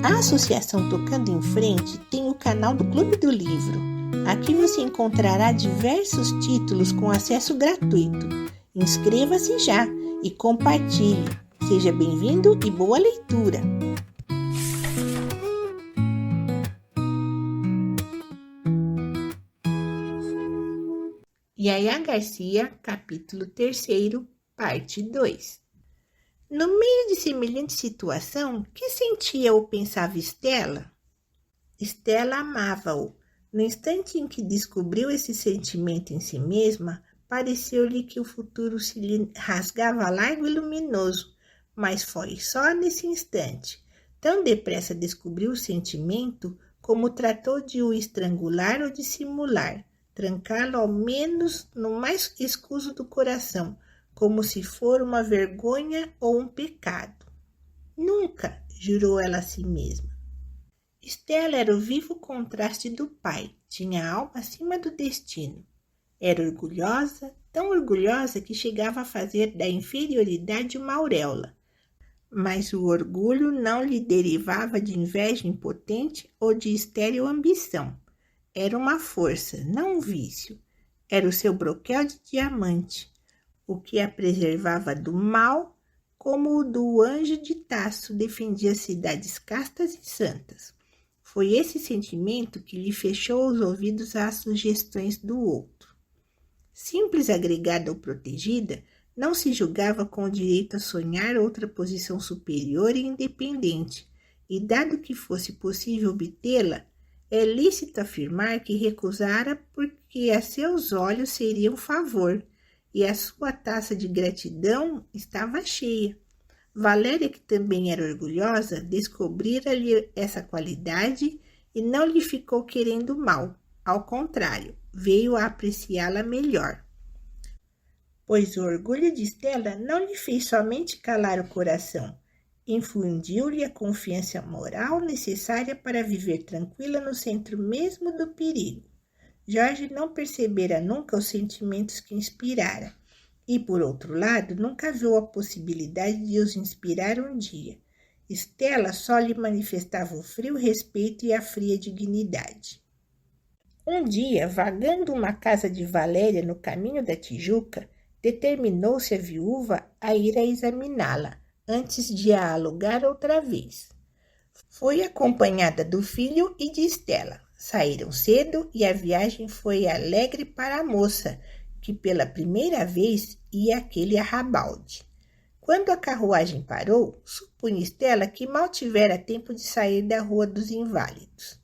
A Associação Tocando em Frente tem o canal do Clube do Livro. Aqui você encontrará diversos títulos com acesso gratuito. Inscreva-se já e compartilhe. Seja bem-vindo e boa leitura! Yaya Garcia, capítulo 3º, parte 2. No meio de semelhante situação, que sentia ou pensava Estela? Estela amava-o. No instante em que descobriu esse sentimento em si mesma, pareceu-lhe que o futuro se lhe rasgava largo e luminoso, mas foi só nesse instante. Tão depressa descobriu o sentimento, como tratou de o estrangular ou dissimular, trancá-lo ao menos no mais escuso do coração, como se for uma vergonha ou um pecado. Nunca, jurou ela a si mesma. Estela era o vivo contraste do pai, tinha a alma acima do destino. Era orgulhosa, tão orgulhosa que chegava a fazer da inferioridade uma auréola. Mas o orgulho não lhe derivava de inveja impotente ou de estéril ambição. Era uma força, não um vício. Era o seu broquel de diamante, o que a preservava do mal, como o do anjo de Tasso defendia cidades castas e santas. Foi esse sentimento que lhe fechou os ouvidos às sugestões do outro. Simples agregada ou protegida, não se julgava com o direito a sonhar outra posição superior e independente, e dado que fosse possível obtê-la, é lícito afirmar que recusara porque a seus olhos seria um favor, e a sua taça de gratidão estava cheia. Valéria, que também era orgulhosa, descobrira-lhe essa qualidade e não lhe ficou querendo mal. Ao contrário, veio a apreciá-la melhor. Pois o orgulho de Estela não lhe fez somente calar o coração, infundiu-lhe a confiança moral necessária para viver tranquila no centro mesmo do perigo. Jorge não percebera nunca os sentimentos que inspirara e, por outro lado, nunca viu a possibilidade de os inspirar um dia. Estela só lhe manifestava o frio respeito e a fria dignidade. Um dia, vagando uma casa de Valéria no caminho da Tijuca, determinou-se a viúva a ir a examiná-la, antes de a alugar outra vez. Foi acompanhada do filho e de Estela. Saíram cedo e a viagem foi alegre para a moça, que pela primeira vez ia àquele arrabalde. Quando a carruagem parou, supunha Estela que mal tivera tempo de sair da Rua dos Inválidos.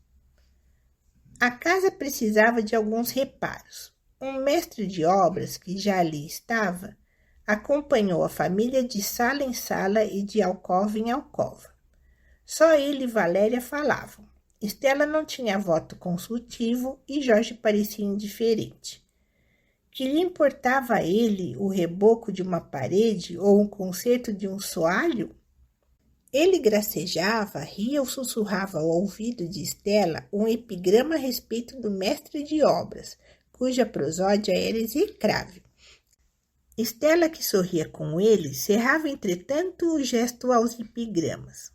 A casa precisava de alguns reparos. Um mestre de obras, que já ali estava, acompanhou a família de sala em sala e de alcova em alcova. Só ele e Valéria falavam. Estela não tinha voto consultivo e Jorge parecia indiferente. Que lhe importava a ele o reboco de uma parede ou o concerto de um soalho? Ele gracejava, ria ou sussurrava ao ouvido de Estela um epigrama a respeito do mestre de obras, cuja prosódia era execrável. Estela, que sorria com ele, cerrava entretanto o gesto aos epigramas.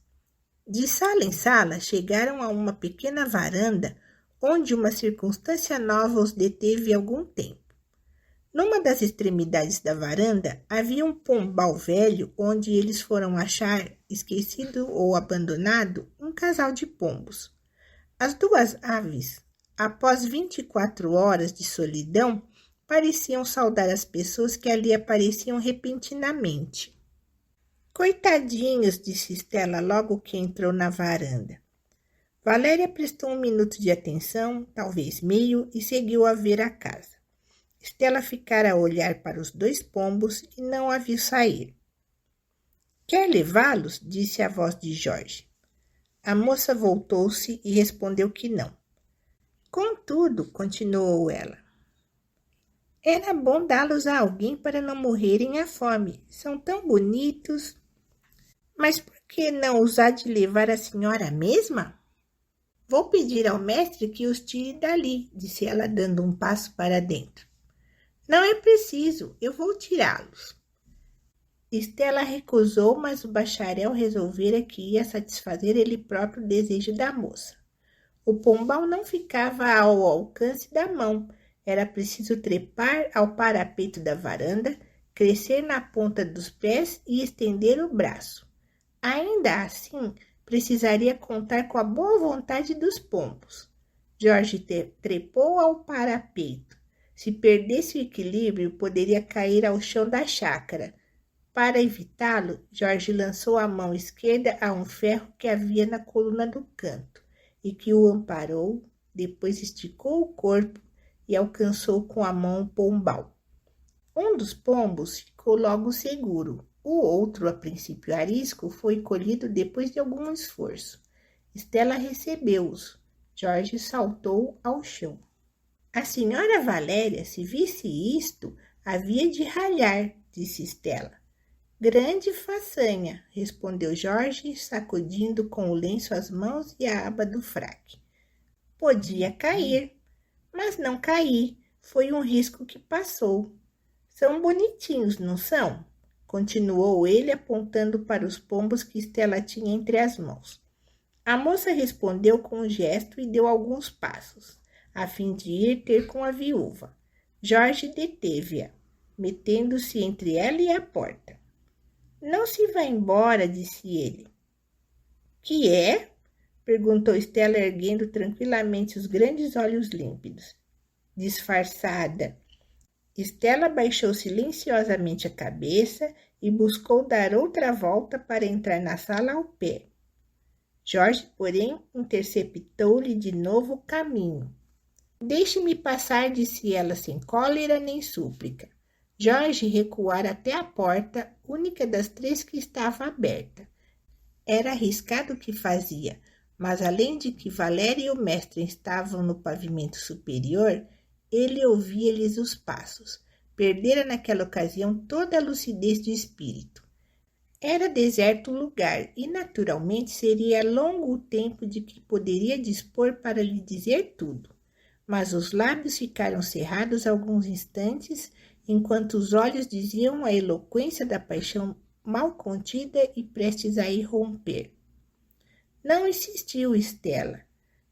De sala em sala, chegaram a uma pequena varanda, onde uma circunstância nova os deteve algum tempo. Numa das extremidades da varanda, havia um pombal velho, onde eles foram achar, esquecido ou abandonado, um casal de pombos. As duas aves, após 24 horas de solidão, pareciam saudar as pessoas que ali apareciam repentinamente. Coitadinhos, disse Estela logo que entrou na varanda. Valéria prestou 1 minuto de atenção, talvez meio, e seguiu a ver a casa. Estela ficara a olhar para os 2 pombos e não a viu sair. Quer levá-los? Disse a voz de Jorge. A moça voltou-se e respondeu que não. Contudo, continuou ela, era bom dá-los a alguém para não morrerem à fome. São tão bonitos. Mas por que não os há de levar a senhora mesma? Vou pedir ao mestre que os tire dali, disse ela dando um passo para dentro. Não é preciso, eu vou tirá-los. Estela recusou, mas o bacharel resolvera que ia satisfazer ele próprio o desejo da moça. O pombal não ficava ao alcance da mão. Era preciso trepar ao parapeito da varanda, crescer na ponta dos pés e estender o braço. Ainda assim, precisaria contar com a boa vontade dos pombos. Jorge trepou ao parapeito. Se perdesse o equilíbrio, poderia cair ao chão da chácara. Para evitá-lo, Jorge lançou a mão esquerda a um ferro que havia na coluna do canto e que o amparou, depois esticou o corpo e alcançou com a mão o pombal. Um dos pombos ficou logo seguro. O outro, a princípio arisco, foi colhido depois de algum esforço. Estela recebeu-os. Jorge saltou ao chão. A senhora Valéria, se visse isto, havia de ralhar, disse Estela. Grande façanha, respondeu Jorge, sacudindo com o lenço as mãos e a aba do fraque. Podia cair, mas não caí. Foi um risco que passou. São bonitinhos, não são? Continuou ele, apontando para os pombos que Estela tinha entre as mãos. A moça respondeu com um gesto e deu alguns passos, a fim de ir ter com a viúva. Jorge deteve-a, metendo-se entre ela e a porta. Não se vá embora, disse ele. Que é? Perguntou Estela, erguendo tranquilamente os grandes olhos límpidos. Disfarçada. Estela baixou silenciosamente a cabeça e buscou dar outra volta para entrar na sala ao pé. Jorge, porém, interceptou-lhe de novo o caminho. Deixe-me passar, disse ela sem cólera nem súplica. Jorge recuara até a porta, única das 3 que estava aberta. Era arriscado o que fazia, mas além de que Valéria e o mestre estavam no pavimento superior, ele ouvia-lhes os passos. Perdera naquela ocasião toda a lucidez de espírito. Era deserto o lugar e, naturalmente, seria longo o tempo de que poderia dispor para lhe dizer tudo. Mas os lábios ficaram cerrados alguns instantes, enquanto os olhos diziam a eloquência da paixão mal contida e prestes a irromper. Não insistiu Estela,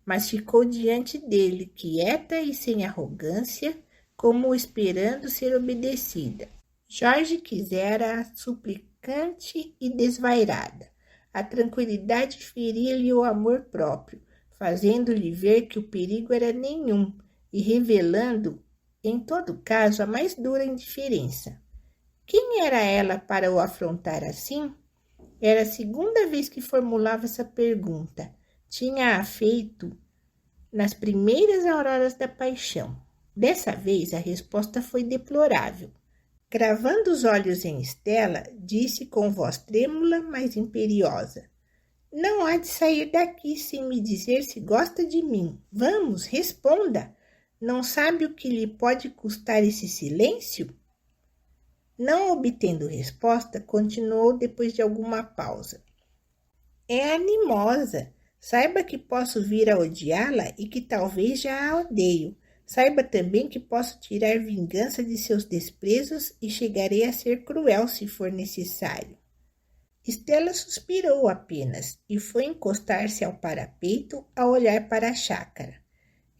mas ficou diante dele, quieta e sem arrogância, como esperando ser obedecida. Jorge quisera suplicante e desvairada. A tranquilidade feria-lhe o amor próprio, fazendo-lhe ver que o perigo era nenhum e revelando, em todo caso, a mais dura indiferença. Quem era ela para o afrontar assim? Era a segunda vez que formulava essa pergunta. Tinha-a feito nas primeiras auroras da paixão. Dessa vez a resposta foi deplorável. Gravando os olhos em Estela, disse com voz trêmula, mas imperiosa. Não há de sair daqui sem me dizer se gosta de mim. Vamos, responda. Não sabe o que lhe pode custar esse silêncio? Não obtendo resposta, continuou depois de alguma pausa. É animosa. Saiba que posso vir a odiá-la e que talvez já a odeio. Saiba também que posso tirar vingança de seus desprezos e chegarei a ser cruel se for necessário. Estela suspirou apenas e foi encostar-se ao parapeito a olhar para a chácara.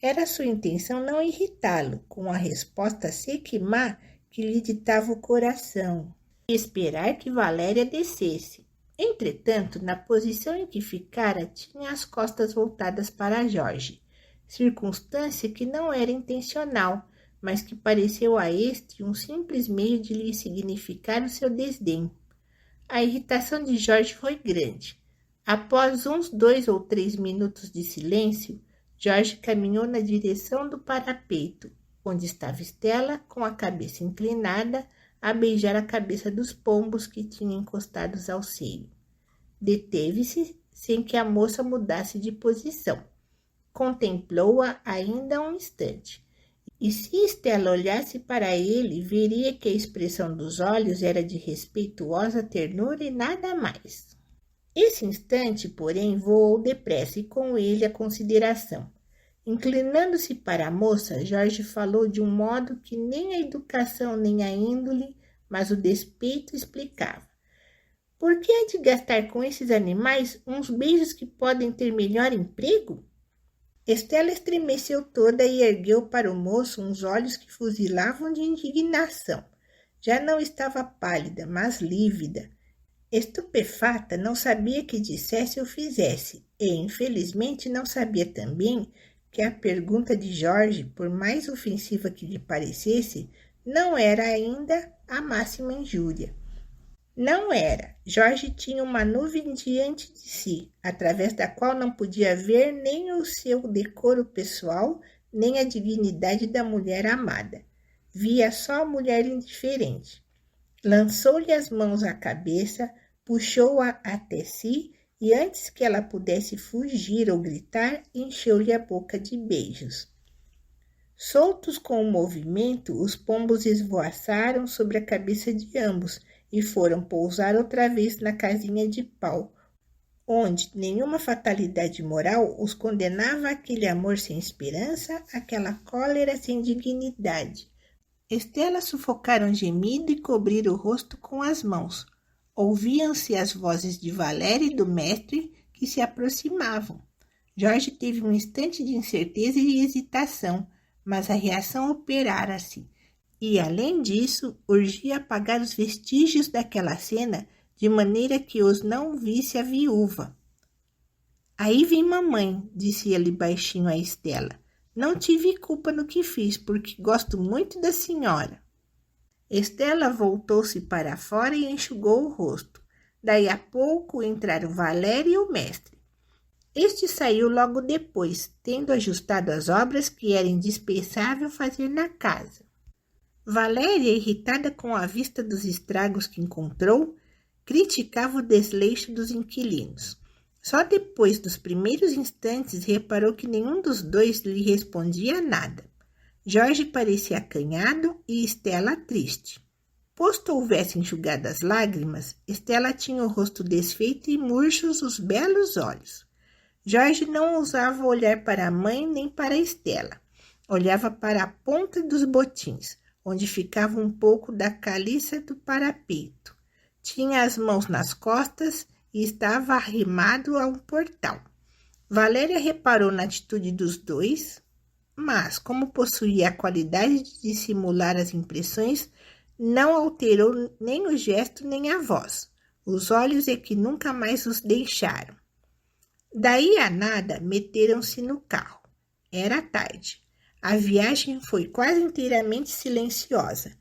Era sua intenção não irritá-lo com a resposta seca e má que lhe ditava o coração, e esperar que Valéria descesse. Entretanto, na posição em que ficara, tinha as costas voltadas para Jorge, circunstância que não era intencional, mas que pareceu a este um simples meio de lhe significar o seu desdém. A irritação de Jorge foi grande. Após uns 2 ou 3 minutos de silêncio, Jorge caminhou na direção do parapeito, onde estava Estela, com a cabeça inclinada, a beijar a cabeça dos pombos que tinham encostados ao seio. Deteve-se sem que a moça mudasse de posição. Contemplou-a ainda um instante. E se Estela olhasse para ele, veria que a expressão dos olhos era de respeituosa ternura e nada mais. Esse instante, porém, voou depressa e com ele a consideração. Inclinando-se para a moça, Jorge falou de um modo que nem a educação nem a índole, mas o despeito explicava. Por que há de gastar com esses animais uns beijos que podem ter melhor emprego? Estela estremeceu toda e ergueu para o moço uns olhos que fuzilavam de indignação. Já não estava pálida, mas lívida. Estupefata, não sabia que dissesse ou fizesse, e, infelizmente, não sabia também que a pergunta de Jorge, por mais ofensiva que lhe parecesse, não era ainda a máxima injúria. Não era. Jorge tinha uma nuvem diante de si, através da qual não podia ver nem o seu decoro pessoal, nem a dignidade da mulher amada. Via só a mulher indiferente. Lançou-lhe as mãos à cabeça, puxou-a até si e, antes que ela pudesse fugir ou gritar, encheu-lhe a boca de beijos. Soltos com o movimento, os pombos esvoaçaram sobre a cabeça de ambos e foram pousar outra vez na casinha de pau, onde nenhuma fatalidade moral os condenava àquele amor sem esperança, àquela cólera sem dignidade. Estela sufocara um gemido e cobrira o rosto com as mãos. Ouviam-se as vozes de Valéria e do mestre que se aproximavam. Jorge teve um instante de incerteza e hesitação, mas a reação operara-se. E, além disso, urgia apagar os vestígios daquela cena de maneira que os não visse a viúva. Aí vem mamãe, disse ele baixinho a Estela. Não tive culpa no que fiz, porque gosto muito da senhora. Estela voltou-se para fora e enxugou o rosto. Daí a pouco entraram Valéria e o mestre. Este saiu logo depois, tendo ajustado as obras que era indispensável fazer na casa. Valéria, irritada com a vista dos estragos que encontrou, criticava o desleixo dos inquilinos. Só depois dos primeiros instantes reparou que nenhum dos dois lhe respondia nada. Jorge parecia acanhado e Estela triste. Posto houvesse enxugado as lágrimas, Estela tinha o rosto desfeito e murchos os belos olhos. Jorge não ousava olhar para a mãe nem para Estela. Olhava para a ponta dos botins, onde ficava um pouco da caliça do parapeito. Tinha as mãos nas costas e estava arrimado a um portal. Valéria reparou na atitude dos dois, mas, como possuía a qualidade de dissimular as impressões, não alterou nem o gesto nem a voz. Os olhos é que nunca mais os deixaram. Daí a nada, meteram-se no carro. Era tarde. A viagem foi quase inteiramente silenciosa.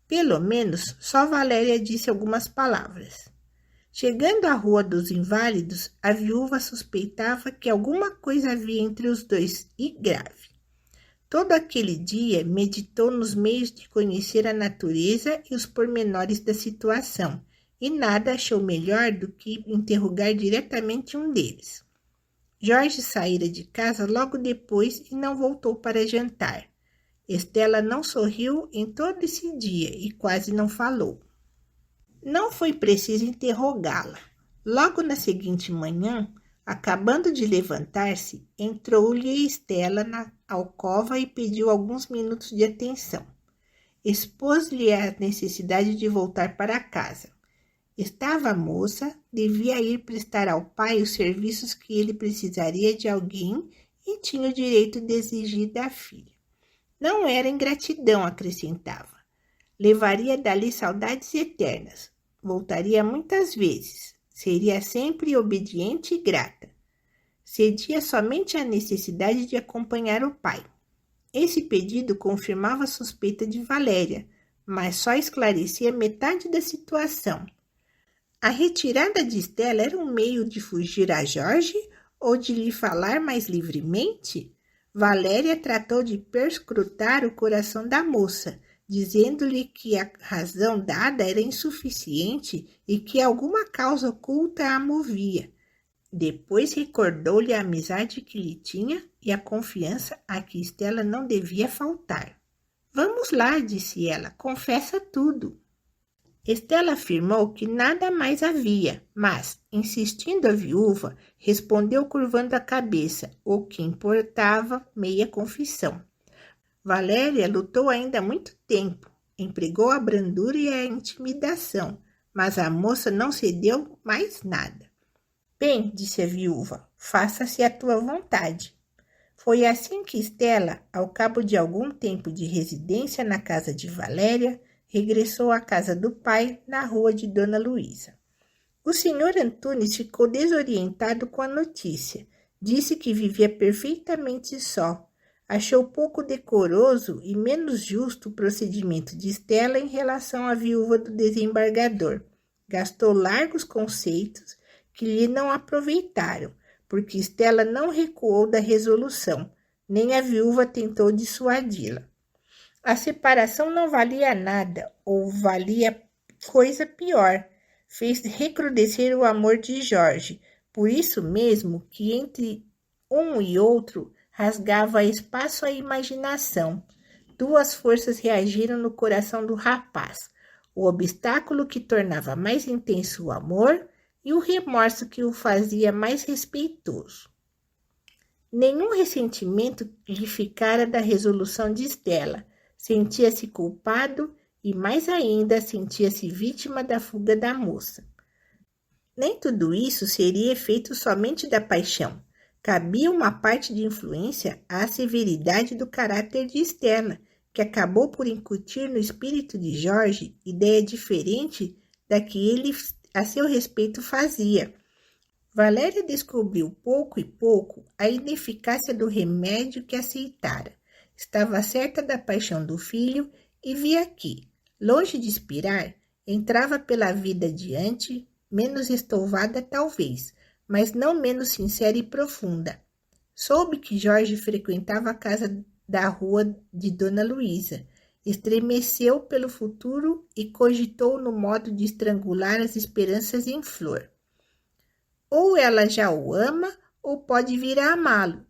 Pelo menos, só Valéria disse algumas palavras. Chegando à Rua dos Inválidos, a viúva suspeitava que alguma coisa havia entre os dois, e grave. Todo aquele dia meditou nos meios de conhecer a natureza e os pormenores da situação, e nada achou melhor do que interrogar diretamente um deles. Jorge saíra de casa logo depois e não voltou para jantar. Estela não sorriu em todo esse dia e quase não falou. Não foi preciso interrogá-la. Logo na seguinte manhã, acabando de levantar-se, entrou-lhe Estela na alcova e pediu alguns minutos de atenção. Expôs-lhe a necessidade de voltar para casa. Estava a moça, devia ir prestar ao pai os serviços que ele precisaria de alguém e tinha o direito de exigir da filha. Não era ingratidão, acrescentava. Levaria dali saudades eternas. Voltaria muitas vezes. Seria sempre obediente e grata. Cedia somente à necessidade de acompanhar o pai. Esse pedido confirmava a suspeita de Valéria, mas só esclarecia metade da situação. A retirada de Estela era um meio de fugir a Jorge ou de lhe falar mais livremente? Valéria tratou de perscrutar o coração da moça, dizendo-lhe que a razão dada era insuficiente e que alguma causa oculta a movia. Depois recordou-lhe a amizade que lhe tinha e a confiança a que Estela não devia faltar. Vamos lá, disse ela, confessa tudo. Estela afirmou que nada mais havia, mas, insistindo a viúva, respondeu curvando a cabeça, o que importava meia confissão. Valéria lutou ainda muito tempo, empregou a brandura e a intimidação, mas a moça não cedeu mais nada. Bem, disse a viúva, faça-se a tua vontade. Foi assim que Estela, ao cabo de algum tempo de residência na casa de Valéria, regressou à casa do pai, na rua de Dona Luísa. O senhor Antunes ficou desorientado com a notícia. Disse que vivia perfeitamente só. Achou pouco decoroso e menos justo o procedimento de Estela em relação à viúva do desembargador. Gastou largos conceitos que lhe não aproveitaram, porque Estela não recuou da resolução, nem a viúva tentou dissuadi-la. A separação não valia nada, ou valia coisa pior. Fez recrudescer o amor de Jorge, por isso mesmo que entre um e outro rasgava espaço a imaginação. Duas forças reagiram no coração do rapaz, o obstáculo que tornava mais intenso o amor e o remorso que o fazia mais respeitoso. Nenhum ressentimento lhe ficara da resolução de Estela. Sentia-se culpado e, mais ainda, sentia-se vítima da fuga da moça. Nem tudo isso seria efeito somente da paixão. Cabia uma parte de influência à severidade do caráter de Estela, que acabou por incutir no espírito de Jorge ideia diferente da que ele a seu respeito fazia. Valéria descobriu pouco e pouco a ineficácia do remédio que aceitara. Estava certa da paixão do filho e via que, longe de expirar, entrava pela vida adiante, menos estouvada talvez, mas não menos sincera e profunda. Soube que Jorge frequentava a casa da rua de Dona Luísa, estremeceu pelo futuro e cogitou no modo de estrangular as esperanças em flor. Ou ela já o ama, ou pode vir a amá-lo,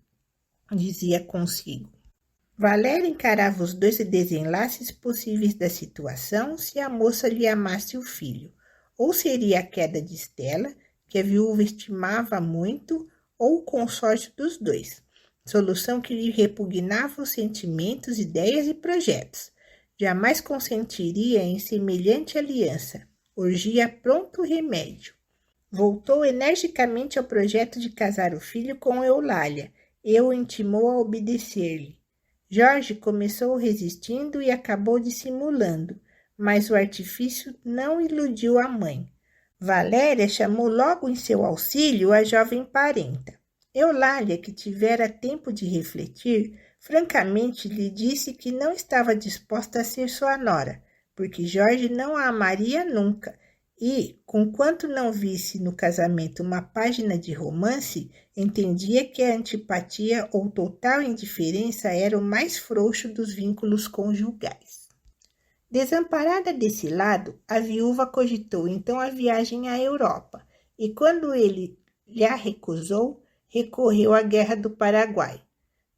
dizia consigo. Valéria encarava os dois desenlaces possíveis da situação se a moça lhe amasse o filho. Ou seria a queda de Estela, que a viúva estimava muito, ou o consórcio dos dois, solução que lhe repugnava os sentimentos, ideias e projetos. Jamais consentiria em semelhante aliança, urgia pronto remédio. Voltou energicamente ao projeto de casar o filho com Eulália e o intimou a obedecer-lhe. Jorge começou resistindo e acabou dissimulando, mas o artifício não iludiu a mãe. Valéria chamou logo em seu auxílio a jovem parenta. Eulália, que tivera tempo de refletir, francamente lhe disse que não estava disposta a ser sua nora, porque Jorge não a amaria nunca, e, conquanto não visse no casamento uma página de romance, entendia que a antipatia ou total indiferença era o mais frouxo dos vínculos conjugais. Desamparada desse lado, a viúva cogitou então a viagem à Europa, e quando ele lhe a recusou, recorreu à Guerra do Paraguai.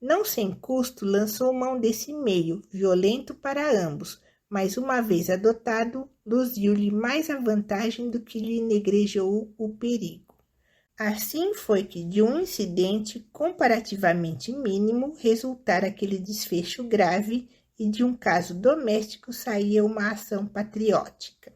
Não sem custo, lançou mão desse meio, violento para ambos, mas uma vez adotado, luziu-lhe mais a vantagem do que lhe negrejou o perigo. Assim foi que de um incidente comparativamente mínimo resultara aquele desfecho grave e de um caso doméstico saía uma ação patriótica.